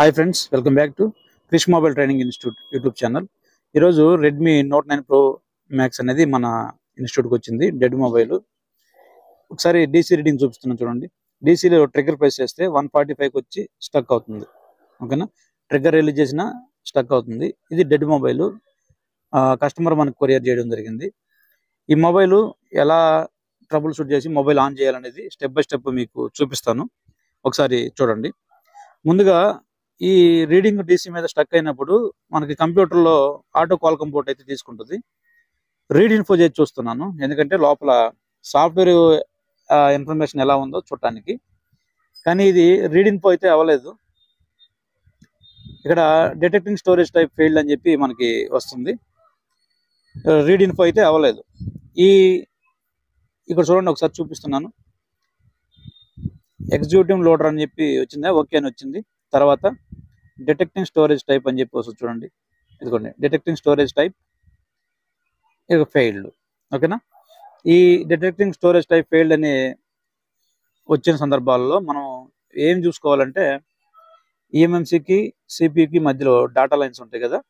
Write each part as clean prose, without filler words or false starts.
Hi friends, welcome back to Krish mobile training institute YouTube channel. ఈరోజు Redmi note 9 pro max అనేది మన ఇన్స్టిట్యూట్కి వచ్చింది. Dead mobile. ఒకసారి డీసీ రీడింగ్ చూపిస్తున్నాను చూడండి. డీసీలో ట్రిగ్గర్ ప్రెస్ చేస్తే 145కి వచ్చి స్టక్ అవుతుంది. ఓకేనా, ట్రిగ్గర్ రిలీజ్ చేసిన స్టక్ అవుతుంది. ఇది డెడ్ మొబైల్. కస్టమర్ మనకు కొరియర్ చేయడం జరిగింది. ఈ మొబైల్ ఎలా ట్రబుల్ షూట్ చేసి మొబైల్ ఆన్ చేయాలనేది స్టెప్ బై స్టెప్ మీకు చూపిస్తాను. ఒకసారి చూడండి. ముందుగా ఈ రీడింగ్ డీసీ మీద స్టక్ అయినప్పుడు మనకి కంప్యూటర్లో ఆటో కాల్ కంపోర్ట్ అయితే తీసుకుంటుంది. రీడ్ ఇన్ఫో చేసి చూస్తున్నాను, ఎందుకంటే లోపల సాఫ్ట్వేర్ ఇన్ఫర్మేషన్ ఎలా ఉందో చూడటానికి. కానీ ఇది రీడ్ ఇన్ఫో అయితే అవ్వలేదు. ఇక్కడ డిటెక్టింగ్ స్టోరేజ్ టైప్ ఫెయిల్డ్ అని చెప్పి మనకి వస్తుంది. రీడ్ ఇన్ఫో అయితే అవ్వలేదు. ఇక్కడ చూడండి, ఒకసారి చూపిస్తున్నాను. ఎగ్జిక్యూటివ్ లోడర్ అని చెప్పి వచ్చిందా, ఓకే అని వచ్చింది. తర్వాత డిటెక్టింగ్ స్టోరేజ్ టైప్ అని చెప్పి వస్తుంది చూడండి. ఇదిగోండి, డిటెక్టింగ్ స్టోరేజ్ టైప్ ఇక ఫెయిల్డ్. ఓకేనా, ఈ డిటెక్టింగ్ స్టోరేజ్ టైప్ ఫెయిల్డ్ అని వచ్చిన సందర్భాల్లో మనం ఏం చూసుకోవాలంటే, ఈఎంఎంసీకి సిపియుకి మధ్యలో డేటా లైన్స్ ఉంటాయి కదా,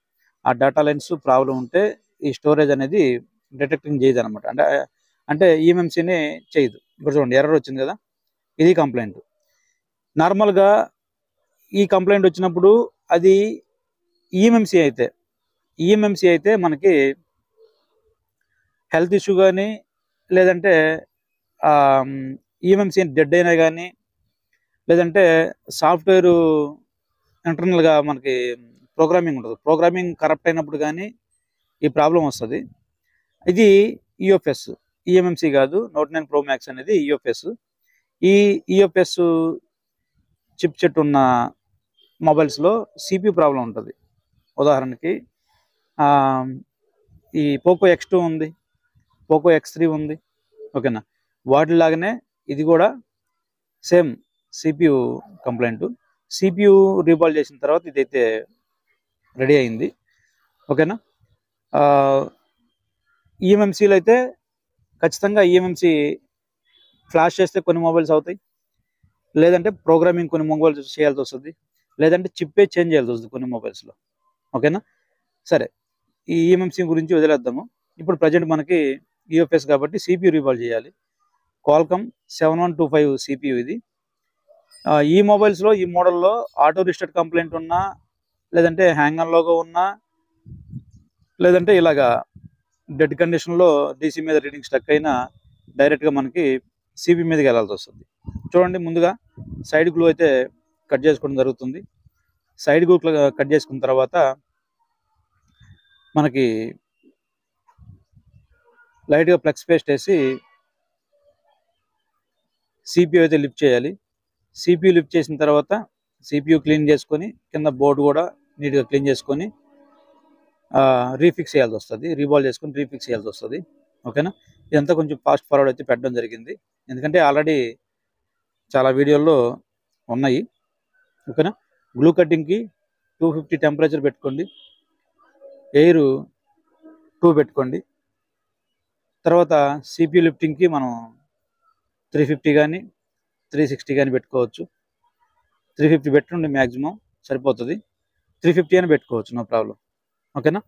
ఆ డేటా లైన్స్ ప్రాబ్లం ఉంటే ఈ స్టోరేజ్ అనేది డిటెక్టింగ్ చేయదు అనమాట. అంటే ఈఎంఎంసీని చేయదు. ఇప్పుడు చూడండి, ఎర్రర్ వచ్చింది కదా, ఇది కంప్లైంట్. నార్మల్గా ఈ కంప్లైంట్ వచ్చినప్పుడు అది ఈఎంఎంసీ అయితే మనకి హెల్త్ ఇష్యూ కానీ, లేదంటే ఈఎంఎంసీ డెడ్ అయినా కానీ, లేదంటే సాఫ్ట్వేర్ ఇంటర్నల్గా మనకి ప్రోగ్రామింగ్ ఉంటుంది, ప్రోగ్రామింగ్ కరప్ట్ అయినప్పుడు కానీ ఈ ప్రాబ్లం వస్తుంది. ఇది ఈఎఫ్ఎస్, ఈఎంఎంసీ కాదు. నోట్ 9 ప్రో మ్యాక్స్ అనేది ఈఎఫ్ఎస్. ఈ ఈఎఫ్ఎస్ చిప్ సెట్ ఉన్న మొబైల్స్లో సిపియు ప్రాబ్లం ఉంటుంది. ఉదాహరణకి ఈ పోకో X2 ఉంది, పోకో X3 ఉంది. ఓకేనా, వాటిలాగానే ఇది కూడా same CPU complaint. CPU reball చేసిన తర్వాత ఇదైతే రెడీ అయింది. ఓకేనా, ఈఎంఎంసీలో అయితే ఖచ్చితంగా ఈఎంఎంసీ ఫ్లాష్ చేస్తే కొన్ని మొబైల్స్ అవుతాయి, లేదంటే ప్రోగ్రామింగ్ కొన్ని మొబైల్స్ చేయాల్సి వస్తుంది, లేదంటే చిప్పే చేంజ్ చేయాల్సి వస్తుంది కొన్ని మొబైల్స్లో. ఓకేనా, సరే, ఈ ఈఎంఎంసీ గురించి వదిలేద్దాము. ఇప్పుడు ప్రజెంట్ మనకి ఈఎఫ్ఎస్ కాబట్టి సిపియు రీబాల్ చేయాలి. క్వాల్కమ్ 7125 సిపియు ఇది. ఈ మొబైల్స్లో, ఈ మోడల్లో ఆటో రిస్టార్ట్ కంప్లైంట్ ఉన్నా, లేదంటే హ్యాంగ్ ఆన్ లోగో ఉన్నా, లేదంటే ఇలాగా డెడ్ కండిషన్లో డీసీ మీద రీడింగ్ స్టక్ అయినా డైరెక్ట్గా మనకి సిపి మీదకి వెళ్ళాల్సి వస్తుంది. చూడండి, ముందుగా సైడ్ గ్లూ అయితే కట్ చేసుకోవడం జరుగుతుంది. సైడ్ గ్లూ కట్ చేసుకున్న తర్వాత మనకి లైట్గా ప్లగ్స్ పేస్ట్ వేసి సిపియు అయితే లిఫ్ట్ చేయాలి. సిపియు లిఫ్ట్ చేసిన తర్వాత సిపియు క్లీన్ చేసుకొని, కింద బోర్డు కూడా నీట్గా క్లీన్ చేసుకొని రీఫిక్స్ చేయాల్సి వస్తుంది, రీబాల్ చేసుకొని రీఫిక్స్ చేయాల్సి వస్తుంది. ఓకేనా, ఇదంతా కొంచెం ఫాస్ట్ ఫార్వర్డ్ అయితే పెట్టడం జరిగింది, ఎందుకంటే ఆల్రెడీ చాలా వీడియోల్లో ఉన్నాయి. ఓకేనా, గ్లూ కటింగ్కి 250 టెంపరేచర్ పెట్టుకోండి, ఎయిర్ 2 పెట్టుకోండి. తర్వాత సిపియు లిఫ్టింగ్కి మనం 350 కానీ 360 కానీ పెట్టుకోవచ్చు. 350 పెట్టుకోండి, మ్యాక్సిమం సరిపోతుంది. 350 అని పెట్టుకోవచ్చు, నో ప్రాబ్లం. ఓకేనా,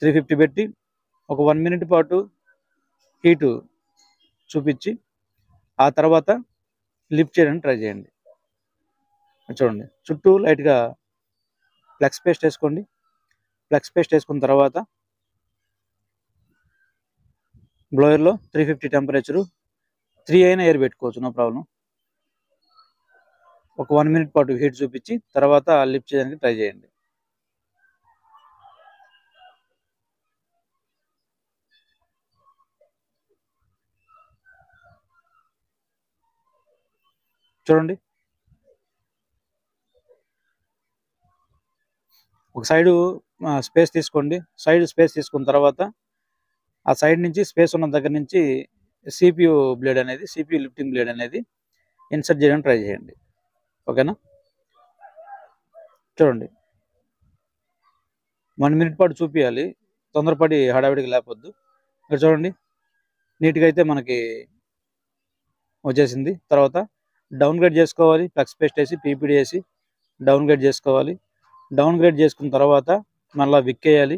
350 పెట్టి ఒక 1 మినిట్ పాటు హీటు చూపించి ఆ తర్వాత లిఫ్ట్ చేయడానికి ట్రై చేయండి. చూడండి, చుట్టూ లైట్గా ఫ్లెక్స్ పేస్ట్ వేసుకోండి. ఫ్లెక్స్ పేస్ట్ వేసుకున్న తర్వాత బ్లోయర్లో 350 టెంపరేచరు, 3 అయినా ఎయిర్ పెట్టుకోవచ్చు, నో ప్రాబ్లం. ఒక 1 మినిట్ పాటు హీట్ చూపించి తర్వాత లిఫ్ట్ చేయడానికి ట్రై చేయండి. చూడండి, ఒక సైడు స్పేస్ తీసుకోండి. సైడ్ స్పేస్ తీసుకున్న తర్వాత ఆ సైడ్ నుంచి స్పేస్ ఉన్న దగ్గర నుంచి సిపియు లిఫ్టింగ్ బ్లేడ్ అనేది ఇన్సర్ట్ చేయడానికి ట్రై చేయండి. ఓకేనా, చూడండి, 1 మినిట్ పాటు చూపించాలి, తొందరపడి హడావిడికి లేపొద్దు. ఇక్కడ చూడండి, నీట్గా అయితే మనకి వచ్చేసింది. తర్వాత డౌన్గ్రేడ్ చేసుకోవాలి, ఫ్లెక్స్ పేస్ట్ వేసి, పీపీడీ వేసి డౌన్గ్రేడ్ చేసుకోవాలి. డౌన్గ్రేడ్ చేసుకున్న తర్వాత మళ్ళీ విక్కేయాలి.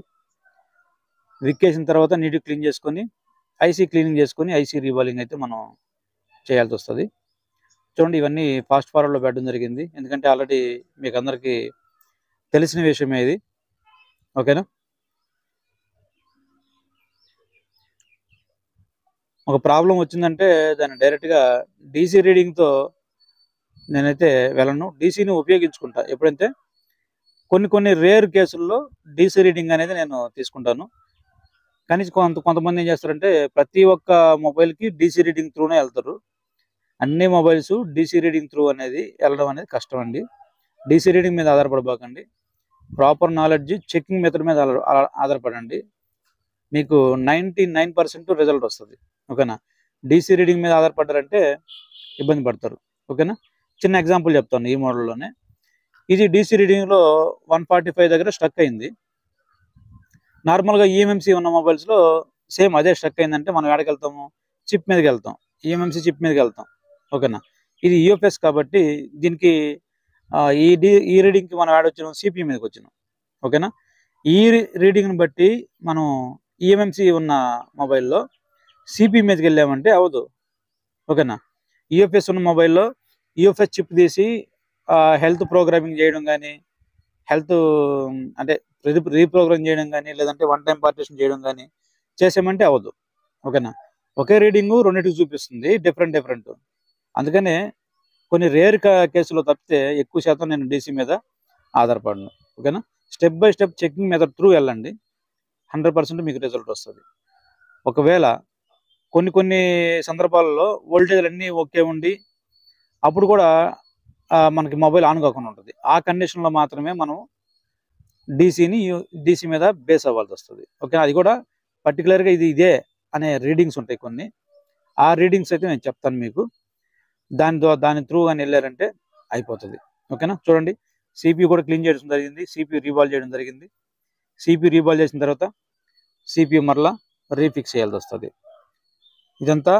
విక్కేసిన తర్వాత నీట్గా క్లీన్ చేసుకొని ఐసీ క్లీనింగ్ చేసుకొని ఐసీ రీవాలింగ్ అయితే మనం చేయాల్సి వస్తుంది. చూడండి, ఇవన్నీ ఫాస్ట్ ఫార్వర్డ్లో పెట్టడం జరిగింది, ఎందుకంటే ఆల్రెడీ మీకు అందరికీ తెలిసిన విషయమే ఇది. ఓకేనా. ఒక ప్రాబ్లం వచ్చిందంటే దాన్ని డైరెక్ట్గా డీసీ రీడింగ్తో నేనైతే వెళ్ళను, డీసీని ఉపయోగించుకుంటా. ఎప్పుడంటే కొన్ని రేర్ కేసుల్లో డీసీ రీడింగ్ అనేది నేను తీసుకుంటాను. కానీ కొంతమంది ఏం చేస్తారంటే ప్రతి ఒక్క మొబైల్కి డీసీ రీడింగ్ త్రూనే వెళ్తారు. అన్ని మొబైల్స్ డీసీ రీడింగ్ త్రూ అనేది వెళ్ళడం అనేది కష్టం అండి. డీసీ రీడింగ్ మీద ఆధారపడబాకండి. ప్రాపర్ నాలెడ్జ్ చెకింగ్ మెథడ్ మీద ఆధారపడండి. మీకు 99% రిజల్ట్ వస్తుంది. ఓకేనా. డీసీ రీడింగ్ మీద ఆధారపడ్డారంటే ఇబ్బంది పడతారు. ఓకేనా. చిన్న ఎగ్జాంపుల్ చెప్తాను ఈ మోడల్లోనే. ఇది డీసీ రీడింగ్లో 145 దగ్గర స్టక్ అయింది. నార్మల్గా ఈఎంఎంసీ ఉన్న మొబైల్స్లో సేమ్ అదే స్టక్ అయిందంటే మనం ఎక్కడికి వెళ్తాము, చిప్ మీదకి వెళ్తాం, ఈఎంఎంసీ చిప్ మీదకి వెళ్తాం. ఓకేనా. ఇది యూఎఫ్ఎస్ కాబట్టి దీనికి ఈ రీడింగ్కి మనం వచ్చినాం సిపి మీదకి వచ్చినాం. ఓకేనా. ఈ రీడింగ్ని బట్టి మనం ఈఎంఎంసీ ఉన్న మొబైల్లో సిపి మీదకి వెళ్ళామంటే అవదు. ఓకేనా. యూఎఫ్ఎస్ ఉన్న మొబైల్లో యూఎఫ్ఎస్ చిప్ తీసి హెల్త్ ప్రోగ్రామింగ్ చేయడం కానీ, హెల్త్ అంటే రీప్రోగ్రామ్ చేయడం కానీ, లేదంటే వన్ టైం పార్టిషన్ చేయడం కానీ చేసామంటే అవ్వదు. ఓకేనా. ఒకే రీడింగు రెండింటికి చూపిస్తుంది డిఫరెంట్. అందుకనే కొన్ని రేర్ కేసులో తప్పితే ఎక్కువ శాతం నేను డీసీ మీద ఆధారపడను. ఓకేనా. Step by step checking method through వెళ్ళండి, 100% మీకు రిజల్ట్ వస్తుంది. ఒకవేళ కొన్ని సందర్భాల్లో వోల్టేజ్లు అన్నీ ఓకే ఉండి అప్పుడు కూడా మనకి మొబైల్ ఆన్ కాకుండా ఉంటుంది. ఆ కండిషన్లో మాత్రమే మనం డీసీ మీద బేస్ అవ్వాల్సి వస్తుంది. ఓకే. అది కూడా పర్టికులర్గా ఇదే అనే రీడింగ్స్ ఉంటాయి కొన్ని. ఆ రీడింగ్స్ అయితే నేను చెప్తాను మీకు. దాని త్రూ అని వెళ్ళారంటే అయిపోతుంది. ఓకేనా. చూడండి, సిపియు కూడా క్లీన్ చేయడం జరిగింది, సిపియు రీబాల్ చేయడం జరిగింది. సిపియు రీబాల్ చేసిన తర్వాత సిపియు మరలా రీఫిక్స్ చేయాల్సి వస్తుంది. ఇదంతా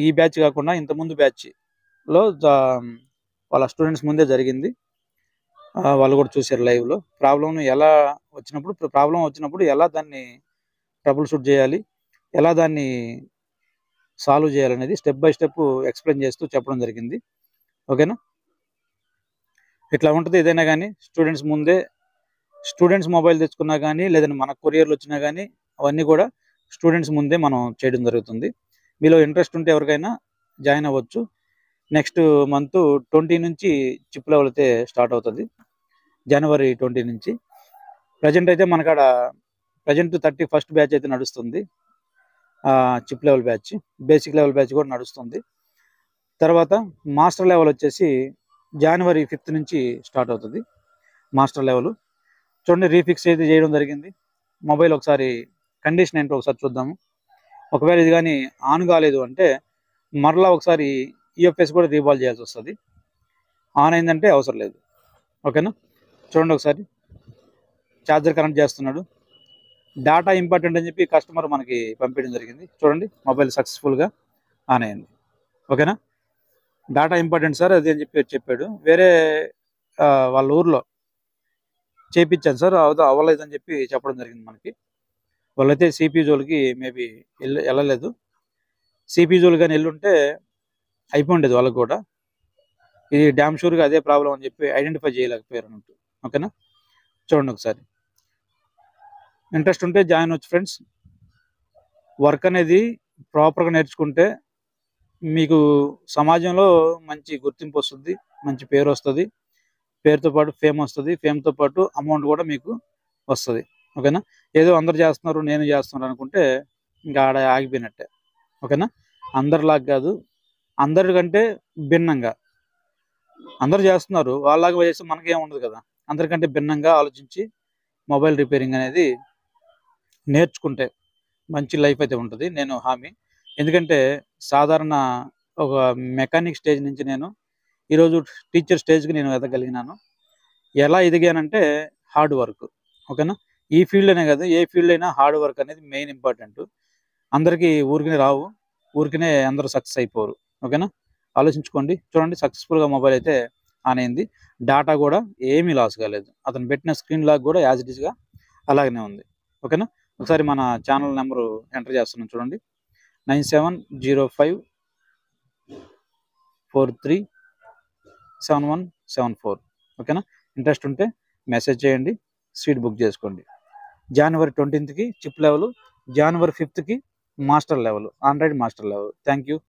ఈ బ్యాచ్ కాకుండా ఇంతకుముందు బ్యాచ్లో వాళ్ళ స్టూడెంట్స్ ముందే జరిగింది. వాళ్ళు కూడా చూశారు లైవ్లో. ప్రాబ్లం వచ్చినప్పుడు ఎలా దాన్ని ట్రబుల్ షూట్ చేయాలి, ఎలా దాన్ని సాల్వ్ చేయాలనేది స్టెప్ బై స్టెప్ ఎక్స్ప్లెయిన్ చేస్తూ చెప్పడం జరిగింది. ఓకేనా. ఇట్లా ఉంటుంది ఏదైనా కానీ. స్టూడెంట్స్ మొబైల్ తెచ్చుకున్నా కానీ, లేదంటే మన కొరియర్లు వచ్చినా కానీ అవన్నీ కూడా స్టూడెంట్స్ ముందే మనం చేయడం జరుగుతుంది. మీలో ఇంట్రెస్ట్ ఉంటే ఎవరికైనా జాయిన్ అవ్వచ్చు. నెక్స్ట్ మంత్ 20 నుంచి చిప్ లెవెల్ అయితే స్టార్ట్ అవుతుంది, జనవరి 20 నుంచి. ప్రజెంట్ అయితే మనకాడ 31st బ్యాచ్ అయితే నడుస్తుంది. Chip level batch, basic level batch కూడా నడుస్తుంది. తర్వాత మాస్టర్ లెవెల్ వచ్చేసి జనవరి 5th నుంచి స్టార్ట్ అవుతుంది మాస్టర్ లెవెల్. చూడండి, రీఫిక్స్ అయితే చేయడం జరిగింది. మొబైల్ ఒకసారి కండిషన్ ఏంటో ఒకసారి చూద్దాము. ఒకవేళ ఇది కానీ ఆన్ కాలేదు అంటే మరలా ఒకసారి యూఎఫ్ఎస్ కూడా రీబాల్ చేయాల్సి వస్తుంది. ఆన్ అయిందంటే అవసరం లేదు. ఓకేనా. చూడండి, ఒకసారి ఛార్జర్ కనెక్ట్ చేస్తున్నాడు. డేటా ఇంపార్టెంట్ అని చెప్పి కస్టమర్ మనకి పంపించడం జరిగింది. చూడండి, మొబైల్ సక్సెస్ఫుల్గా ఆన్ అయింది. ఓకేనా. డేటా ఇంపార్టెంట్ సార్ అది అని చెప్పాడు. వేరే వాళ్ళ ఊర్లో చేయించాను సార్, అవ్వలేదని చెప్పి చెప్పడం జరిగింది మనకి. వాళ్ళైతే సిపి జోలికి మేబీ వెళ్ళలేదు. సిపి జోలు కానీ వెళ్ళుంటే అయిపోయిండేది వాళ్ళకి కూడా. ఇది డ్యామ్ షూర్గా అదే ప్రాబ్లం అని చెప్పి ఐడెంటిఫై చేయలేకపోయారు అన్నట్టు. ఓకేనా. చూడండి, ఒకసారి ఇంట్రెస్ట్ ఉంటే జాయిన్ అవ్వచ్చు ఫ్రెండ్స్. వర్క్ అనేది ప్రాపర్గా నేర్చుకుంటే మీకు సమాజంలో మంచి గుర్తింపు వస్తుంది, మంచి పేరు వస్తుంది. పేరుతో పాటు ఫేమ్ వస్తుంది, ఫేమ్తో పాటు అమౌంట్ కూడా మీకు వస్తుంది. ఓకేనా. ఏదో అందరు చేస్తున్నారు నేను చేస్తున్నాను అనుకుంటే ఇంకా ఆడ ఆగిపోయినట్టే. ఓకేనా. అందరిలాగా కాదు, అందరికంటే భిన్నంగా. అందరు చేస్తున్నారు, వాళ్ళలాగా చేస్తే మనకేం ఉండదు కదా. అందరికంటే భిన్నంగా ఆలోచించి మొబైల్ రిపేరింగ్ అనేది నేర్చుకుంటే మంచి లైఫ్ అయితే ఉంటుంది, నేను హామీ. ఎందుకంటే సాధారణ ఒక మెకానిక్ స్టేజ్ నుంచి నేను ఈరోజు టీచర్ స్టేజ్కి నేను ఎదగలిగినాను. ఎలా ఎదిగానంటే హార్డ్ వర్క్. ఓకేనా. ఈ ఫీల్డ్ అనే కాదు, ఏ ఫీల్డ్ అయినా హార్డ్ వర్క్ అనేది మెయిన్ ఇంపార్టెంట్. అందరికీ ఊరికనే రావు, ఊరికనే అందరూ సక్సెస్ అయిపోరు. ఓకేనా. ఆలోచించుకోండి. చూడండి, సక్సెస్ఫుల్గా మొబైల్ అయితే ఆన్ అయింది. డాటా కూడా ఏమీ లాస్ కాలేదు. అతను పెట్టిన స్క్రీన్ లాక్ కూడా యాజ్ ఇట్ ఈస్గా అలాగనే ఉంది. ఓకేనా, ఒకసారి మన ఛానల్ నెంబరు ఎంటర్ చేస్తున్నాం చూడండి, 9705437174. ఓకేనా, ఇంట్రెస్ట్ ఉంటే మెసేజ్ చేయండి, సీట్ బుక్ చేసుకోండి. January 20కి చిప్ లెవెల్, January 5కి master level, Android master level. Thank you.